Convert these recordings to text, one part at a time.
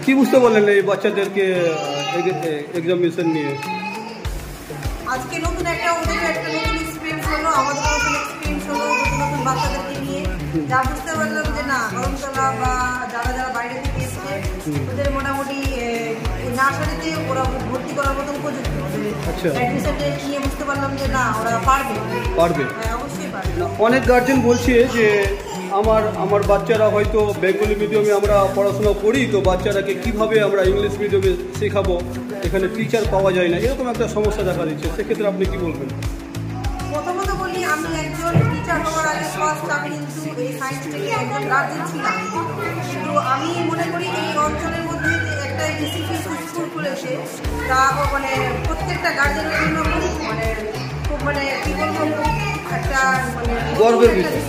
কি বুঝতে পারলেন এই বাচ্চাদেরকে এক্সামিনেশন নিয়ে? আজকে নতুন একটা ওদের একটা নতুন এক্সপিরিয়েন্স হলো, আমাদের নতুন এক্সপিরিয়েন্স হলো নতুন নতুন বাচ্চাদেরকে নিয়ে। যা বুঝতে পারলাম যে না গরমতলা বা যারা যারা বাইরে থেকে এসছে ওদের মোটামুটি নার্সারিতে ওরা ভর্তি করার মতো উপযুক্ত। অ্যাডমিশনটা নিয়ে বুঝতে পারলাম যে না ওরা পারবে। হ্যাঁ অবশ্যই পারবে। অনেক গার্জেন বলছে যে আমার বাচ্চারা হয়তো বেঙ্গলি মিডিয়ামে আমরা পড়াশোনা করি, তো বাচ্চারাকে কিভাবে আমরা ইংলিশ মিডিয়ামে শেখাবো, এখানে টিচার পাওয়া যায় না, এরকম একটা সমস্যা দেখা দিচ্ছে। সেক্ষেত্রে আপনি কি বলবেন? প্রথমত বলি আমি একজন টিচার হওয়ার আগে ফার্স্ট আমি কিন্তু এই সায়েন্স থেকে একজন গার্জেন ছিলাম। তো আমি মনে করি এই অঞ্চলের মধ্যে যে একটা ইনস্টিটিউট স্কুল খুলেছে তা মানে প্রত্যেকটা গার্জেনের জন্য খুব কি বলবো একটা গর্বের বিষয়।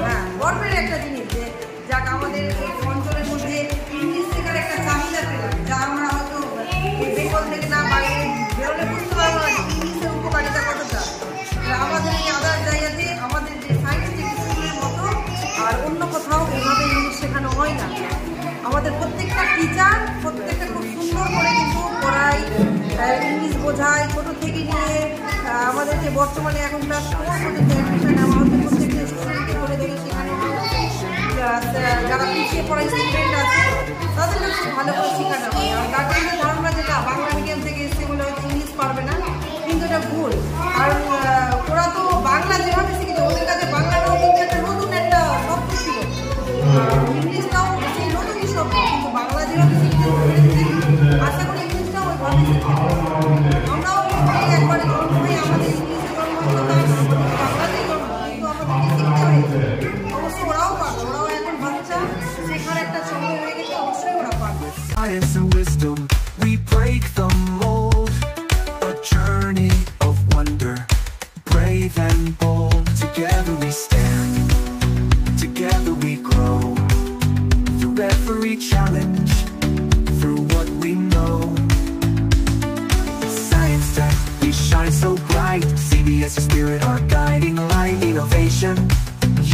হ্যাঁ গর্বের একটা জিনিস যে যাক আমাদের এই অঞ্চলের মধ্যে ইংলিশ শেখার একটা চাহিদা পেলাম, যা আমরা হয়তো বেঙ্গল থেকে না বাইরে বেরোলে বুঝতে পারবো না ইংলিশের উপকারিতা কতটা। আমাদের এই আদার জায়গাতে আমাদের যে সায়েন্স স্কুলের মতো আর অন্য কোথাও এইভাবে ইংলিশ শেখানো হয় না। আমাদের প্রত্যেকটা টিচার প্রত্যেকটা খুব সুন্দর করে কিন্তু পড়ায়, ইংলিশ বোঝায় ছোটো থেকে নিয়ে আমাদের যে বর্তমানে এখন ক্লাস 4 পর্যন্ত অ্যাডমিশন নেওয়া হচ্ছে প্রত্যেকটা স্টুডেন্টকে করে দেখে সেখানে যারা পিছিয়ে পড়া স্টুডেন্ট আছে তাদেরকে খুব ভালো করে শেখানো হয়। আর গার্জেনদের ধারণা যেটা বাংলা মিডিয়াম থেকে এসছে বলে হয়তো ইংলিশ পারবে না, কিন্তু এটা ভুল। আর ওরা তো বাংলা যেভাবে শিখেছে ওদের কাছে বাংলাটাও কিন্তু একটা নতুন একটা শব্দ ছিল, ইংলিশটাও সেই নতুনই শব্দ, কিন্তু বাংলা যেভাবে শিখতে আশা করি ইংলিশটাও ওইভাবে শিখতে। আমরাও একবারে জন্ম হয়ে আমাদের ইংলিশে জন্ম হতো না, বাংলাতেই জন্ম, কিন্তু আমাদেরকে শিখতে হয়েছে। অবশ্য ওরাও পারবে, ওরাও এখন বাচ্চা, শেখার একটা সময় হয়ে গেছে, অবশ্যই ওরা পারবে। Science and wisdom, we break the mold. A journey of wonder, brave and bold. Together we stand, together we grow. Through every challenge, through what we know. Science Tech, we shine so bright. CBS spirit, our guiding light. Innovation,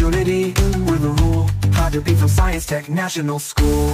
unity, we're the rule. Proud to be from Science Tech National School.